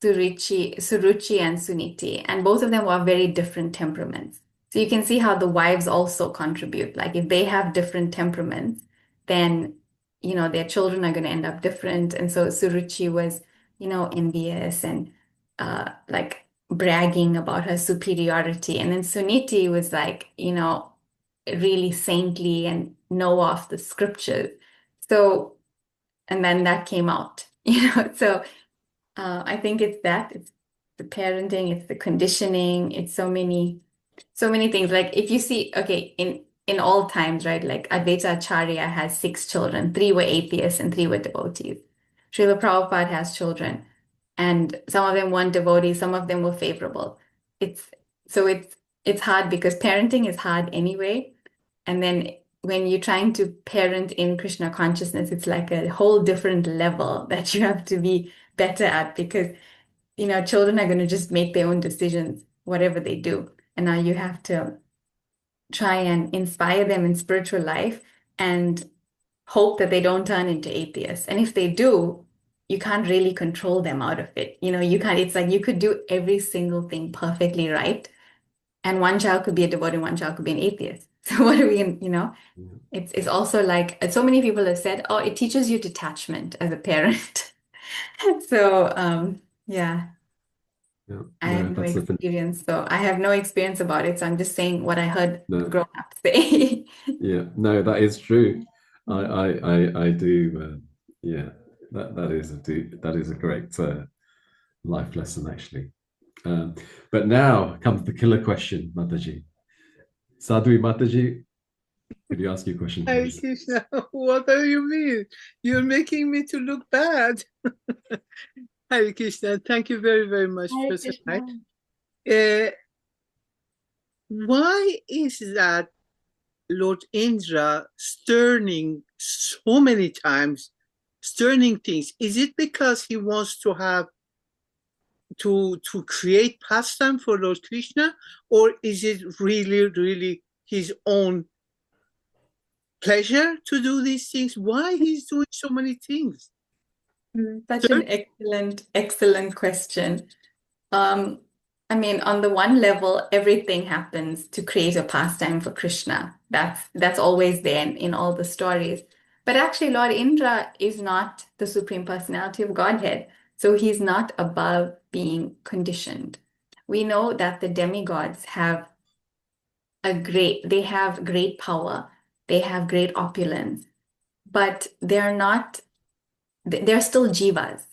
Suruchi and Suniti, and both of them were very different temperaments. So you can see how the wives also contribute. Like if they have different temperaments, then their children are going to end up different. And so Suruchi was, envious and like bragging about her superiority. And then Suniti was like, really saintly and know off the scriptures. So, and then that came out, So I think it's the parenting, it's the conditioning, it's so many things. Like if you see, okay, in all times, right? Like Advaita Acharya has 6 children, 3 were atheists and 3 were devotees. Srila Prabhupada has children, and some of them weren't devotees, some of them were favorable. It's hard because parenting is hard anyway. And then when you're trying to parent in Krishna consciousness, it's like a whole different level that you have to be better at, because children are going to just make their own decisions, whatever they do. And now you have to try and inspire them in spiritual life and hope that they don't turn into atheists. And if they do, you can't really control them out of it. You can't, it's like you could do every single thing perfectly right. And one child could be a devotee, one child could be an atheist. So what are we, it's also like, so many people have said, oh, it teaches you detachment as a parent. So, yeah. Yeah, I have no that's the experience, so I have no experience about it. So I'm just saying what I heard no. grown-ups say. Yeah, no, that is true. I do. Yeah, that is a great life lesson actually. But now comes the killer question, Mataji. Sadhvi Mataji, could you ask your question, Hare please? Krishna, what do you mean? You're making me to look bad. Hare Krishna, thank you very, very much, Hare Professor Krishna. Knight. Why is that Lord Indra sterning so many times, sterning things? Is it because he wants to have to create pastime for Lord Krishna, or is it really his own pleasure to do these things? Why he's doing so many things? Such an excellent question. I mean, on the one level, everything happens to create a pastime for Krishna. That's always there in all the stories. But actually, Lord Indra is not the Supreme Personality of Godhead. So he's not above being conditioned. We know that the demigods have they have great power, they have great opulence, but they're still jivas.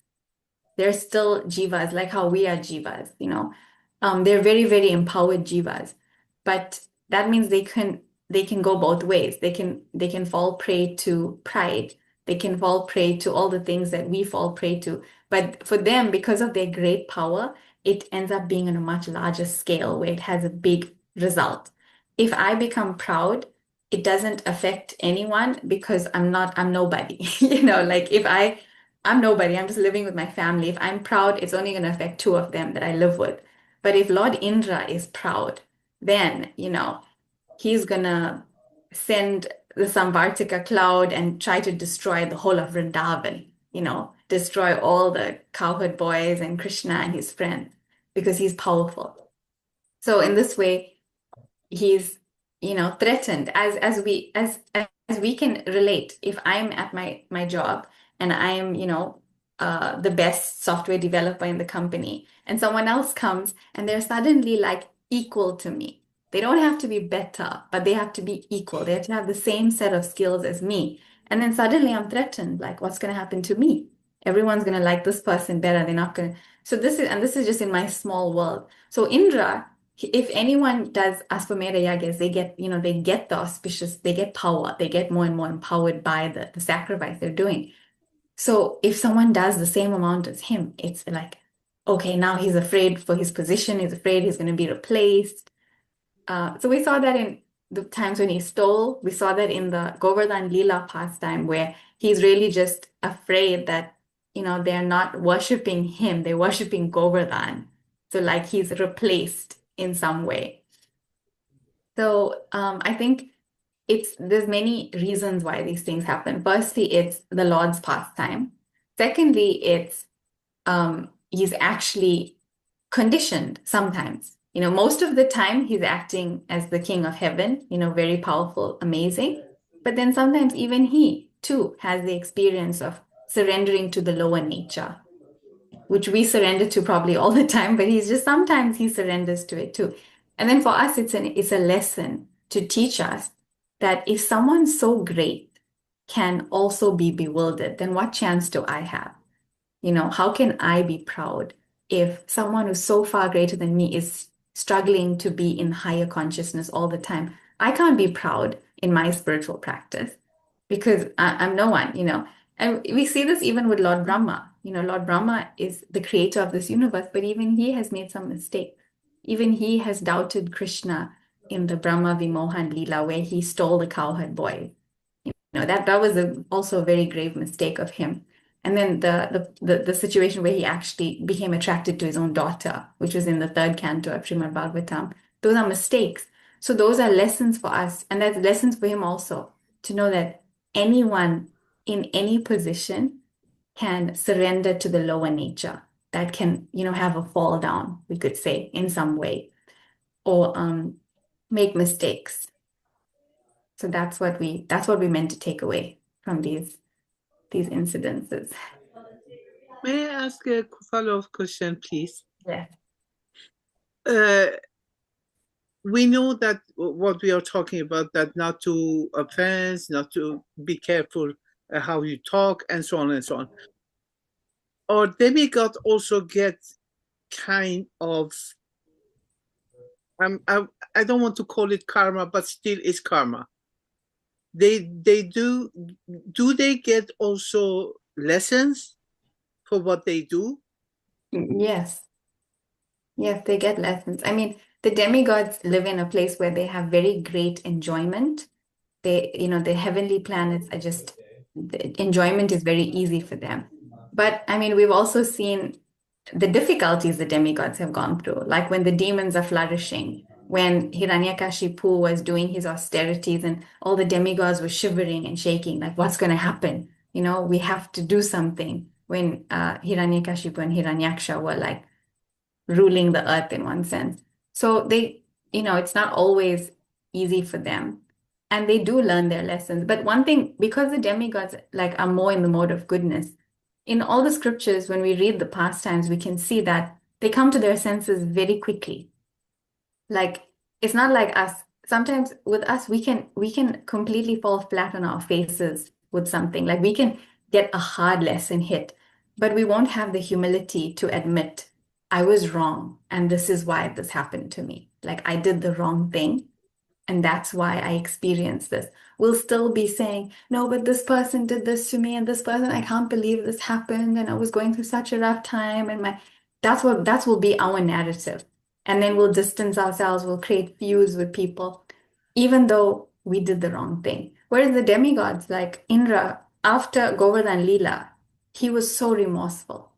They're still jivas, like how we are jivas, They're very, very empowered jivas. But that means they can go both ways. They can fall prey to pride. They can fall prey to all the things that we fall prey to. But for them, because of their great power, it ends up being on a much larger scale where it has a big result. If I become proud, it doesn't affect anyone because I'm nobody. Like if I'm nobody, I'm just living with my family. If I'm proud, it's only going to affect two of them that I live with. But if Lord Indra is proud, then, he's going to send the Samvartika cloud and try to destroy the whole of Vrindavan, destroy all the cowherd boys and Krishna and his friends because he's powerful. So in this way, he's, threatened as we can relate. If I'm at my job and I'm, the best software developer in the company, and someone else comes and they're suddenly like equal to me. They don't have to be better, but they have to be equal. They have to have the same set of skills as me. And then suddenly I'm threatened, like, what's going to happen to me? Everyone's going to like this person better. They're not going to. So this is just in my small world. So Indra, if anyone does Ashwamedha yagas, they get the auspicious, they get power, they get more and more empowered by the sacrifice they're doing. So if someone does the same amount as him, it's like, okay, now he's afraid for his position, he's afraid he's going to be replaced. So we saw that in the times when he stole, we saw that in the Govardhan Leela pastime where he's really just afraid that, they're not worshiping him, they're worshiping Govardhan. So like he's replaced in some way. So I think there's many reasons why these things happen. Firstly, it's the Lord's pastime. Secondly, it's he's actually conditioned sometimes. Most of the time he's acting as the king of heaven, very powerful, amazing. But then sometimes even he too has the experience of surrendering to the lower nature, which we surrender to probably all the time, but sometimes he surrenders to it too. And then for us, it's a lesson to teach us that if someone so great can also be bewildered, then what chance do I have? How can I be proud if someone who's so far greater than me is struggling to be in higher consciousness all the time? I can't be proud in my spiritual practice because I'm no one, And we see this even with Lord Brahma. Lord Brahma is the creator of this universe, but even he has made some mistakes. Even he has doubted Krishna in the Brahma Vimohan Leela where he stole the cowherd boy. That was also a very grave mistake of him. And then the situation where he actually became attracted to his own daughter, which was in the third canto of Śrimad Bhāgavatam. Those are mistakes. So those are lessons for us, and that's lessons for him also, to know that anyone in any position can surrender to the lower nature that can, have a fall down, we could say, in some way, or make mistakes. So that's what we meant to take away from these incidences. May I ask a follow-up question, please? Yeah. We know that what we are talking about, that not to offense, not to be careful how you talk, and so on and so on. Or demigod also get kind of, I don't want to call it karma, but still it's karma. They do they get also lessons for what they do? Yes. Yes, they get lessons. I mean, the demigods live in a place where they have very great enjoyment. The heavenly planets are just, the enjoyment is very easy for them. But I mean, we've also seen the difficulties the demigods have gone through, like when the demons are flourishing, when Hiranyakashipu was doing his austerities and all the demigods were shivering and shaking, like what's going to happen? We have to do something. When Hiranyakashipu and Hiranyaksha were like ruling the earth in one sense. So it's not always easy for them. And they do learn their lessons. But one thing, because the demigods are more in the mode of goodness, in all the scriptures, when we read the pastimes, we can see that they come to their senses very quickly. Like, it's not like us. Sometimes with us, we can completely fall flat on our faces with something. Like we can get a hard lesson hit, but we won't have the humility to admit, I was wrong, and this is why this happened to me. Like I did the wrong thing, and that's why I experienced this. We'll still be saying, no, but this person did this to me, and this person, I can't believe this happened, and I was going through such a rough time, and that will be our narrative. And then we'll distance ourselves, we'll create feuds with people, even though we did the wrong thing. Whereas the demigods, like Indra, after Govardhan Leela, he was so remorseful.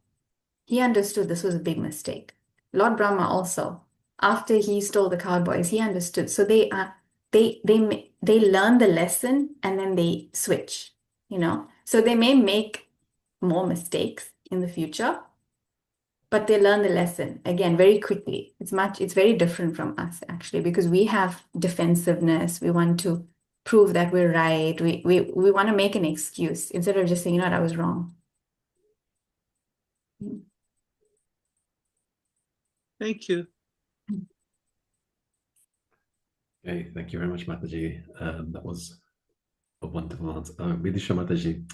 He understood this was a big mistake. Lord Brahma also, after he stole the cowboys, he understood. So they learn the lesson and then they switch, So they may make more mistakes in the future, but they learn the lesson again very quickly. It's very different from us actually, because we have defensiveness. We want to prove that we're right. We want to make an excuse instead of just saying, I was wrong. Thank you. Okay, thank you very much, Mataji. That was a wonderful answer. Vidisha Mataji,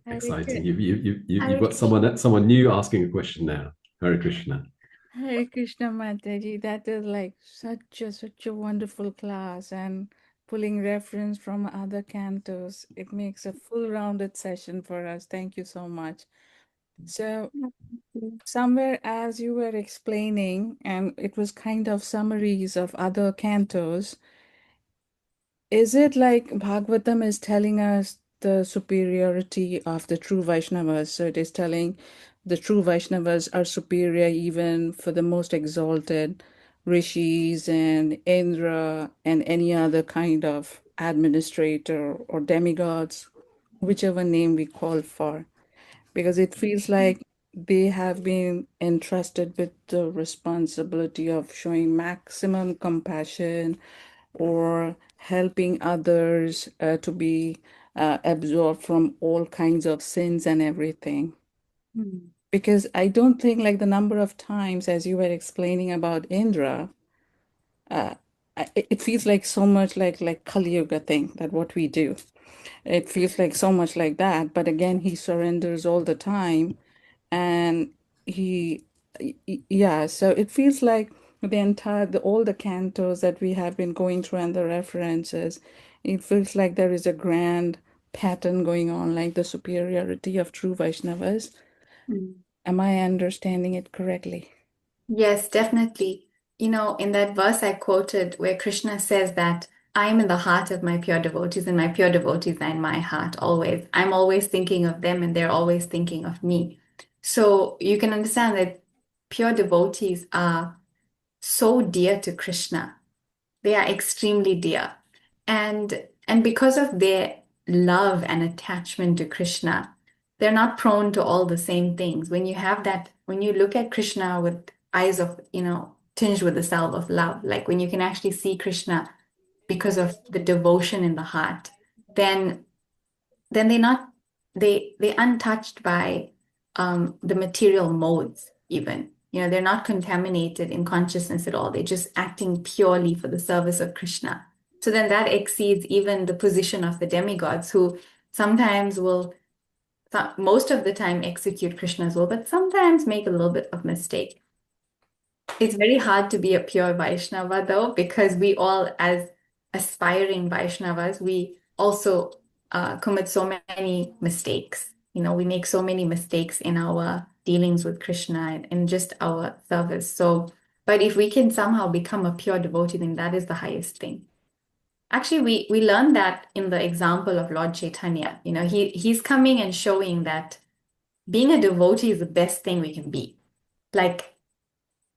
exciting. You've got someone new asking a question now. Hare Krishna. Hare Krishna Mataji, that is like such a wonderful class, and pulling reference from other cantos, it makes a full-rounded session for us. Thank you so much. So somewhere as you were explaining, and it was kind of summaries of other cantos, is it like Bhagavatam is telling us the superiority of the true Vaishnavas? So it is telling the true Vaishnavas are superior even for the most exalted rishis and Indra and any other kind of administrator or demigods, whichever name we call for. Because it feels like they have been entrusted with the responsibility of showing maximum compassion or helping others to be absorbed from all kinds of sins and everything. Because I don't think like the number of times, as you were explaining about Indra, it feels like so much like Kali Yuga thing, that what we do. It feels like so much like that. But again, he surrenders all the time. And yeah, so it feels like all the cantos that we have been going through and the references, it feels like there is a grand pattern going on, like the superiority of true Vaishnavas. Am I understanding it correctly? Yes, definitely. in that verse I quoted where Krishna says that I am in the heart of my pure devotees, and my pure devotees are in my heart always. I'm always thinking of them, and they're always thinking of me. So you can understand that pure devotees are so dear to Krishna. They are extremely dear. And because of their love and attachment to Krishna, they're not prone to all the same things. When you look at Krishna with eyes of, tinged with the salve of love, like when you can actually see Krishna because of the devotion in the heart, then they're untouched by the material modes even. They're not contaminated in consciousness at all. They're just acting purely for the service of Krishna. So then that exceeds even the position of the demigods, who sometimes will, most of the time, execute Krishna's will, but sometimes make a little bit of mistake. It's very hard to be a pure Vaishnava, though, because we all, as aspiring Vaishnavas, we also commit so many mistakes. We make so many mistakes in our dealings with Krishna and in just our service. But if we can somehow become a pure devotee, then that is the highest thing. Actually, we learned that in the example of Lord Chaitanya. He's coming and showing that being a devotee is the best thing we can be. Like,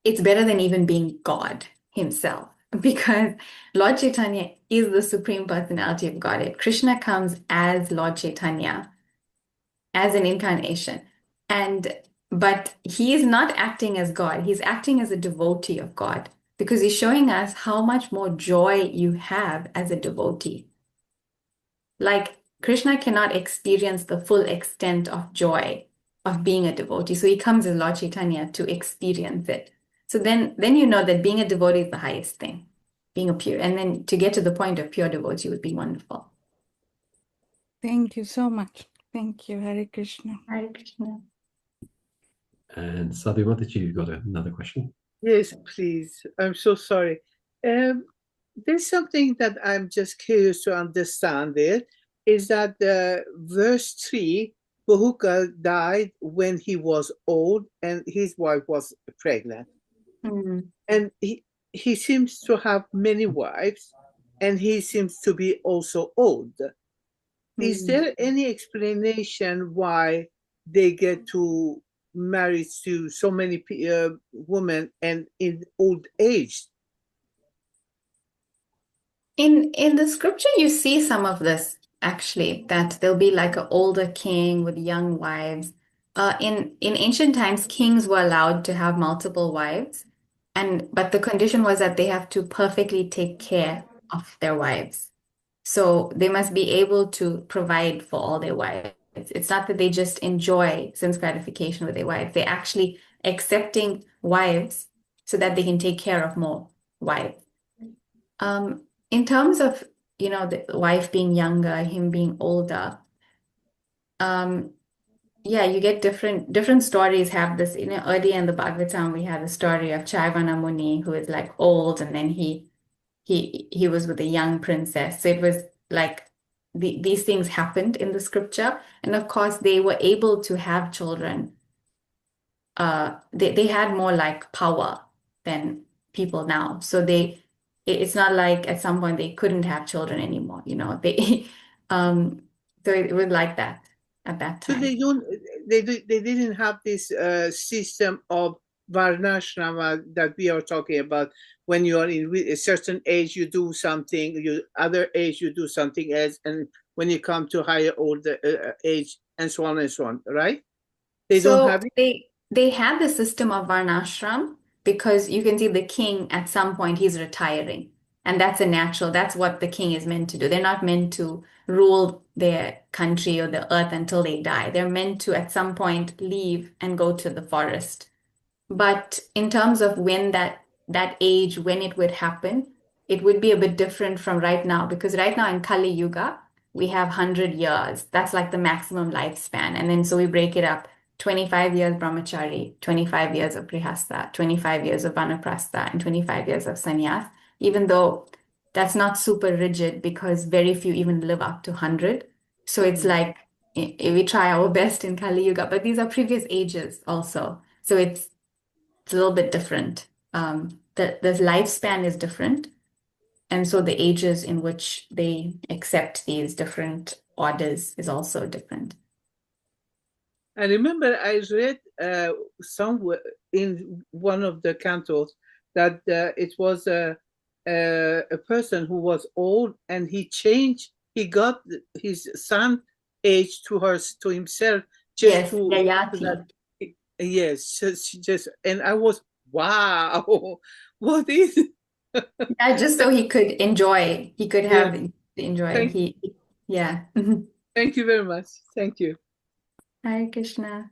it's better than even being God himself, because Lord Chaitanya is the Supreme Personality of Godhead. Krishna comes as Lord Chaitanya, as an incarnation. But he is not acting as God. He's acting as a devotee of God, because he's showing us how much more joy you have as a devotee. Like, Krishna cannot experience the full extent of joy of being a devotee. So he comes as Lord Chaitanya to experience it. So then you know that being a devotee is the highest thing, being a pure. And then to get to the point of pure devotee would be wonderful. Thank you so much. Thank you, Hare Krishna. Hare Krishna. And Sadhu Mataji, you've got another question. Yes, please. I'm so sorry. There's something that I'm just curious to understand it, is that verse 3, Bahuka died when he was old and his wife was pregnant. Mm-hmm. And he seems to have many wives, and he seems to be also old. Is there any explanation why they get to marry to so many women and in old age? In the scripture, you see some of this, actually, that there'll be like an older king with young wives. In ancient times, kings were allowed to have multiple wives, but the condition was that they have to perfectly take care of their wives. So they must be able to provide for all their wives. It's not that they just enjoy sense gratification with their wives. They're actually accepting wives so that they can take care of more wives. In terms of, the wife being younger, him being older, you get different stories have this, earlier in the Bhagavatam, we had the story of Chaivana Muni, who is like old, and then he was with a young princess. So it was like these things happened in the scripture. And of course, they were able to have children. They had more like power than people now. So it's not like at some point they couldn't have children anymore. So it was like that at that So time. they didn't have this system of varnashrama that we are talking about. When you are in a certain age, you do something, other age, you do something else, and when you come to higher older age, and so on and so on, right? They don't have it? They had the system of varnashram, because you can see the king at some point he's retiring. And that's that's what the king is meant to do. They're not meant to rule their country or the earth until they die. They're meant to at some point leave and go to the forest. But in terms of when that age, when it would happen, it would be a bit different from right now, because right now in Kali Yuga, we have 100 years. That's like the maximum lifespan. And then so we break it up. 25 years brahmachari, 25 years of grihastha, 25 years of vanaprastha, and 25 years of sannyas, even though that's not super rigid, because very few even live up to 100. So it's like we try our best in Kali Yuga, but these are previous ages also. So it's a little bit different the lifespan is different. And so the ages in which they accept these different orders is also different. I remember I read somewhere in one of the cantos that it was a person who was old, and he got his son age to himself just Yes, to Gayati. that. Yes, just and I was, wow, what is it? Yeah, just so he could enjoy, he could Yeah. have enjoy. Thank Yeah. Thank you very much. Thank you. Hare Krishna.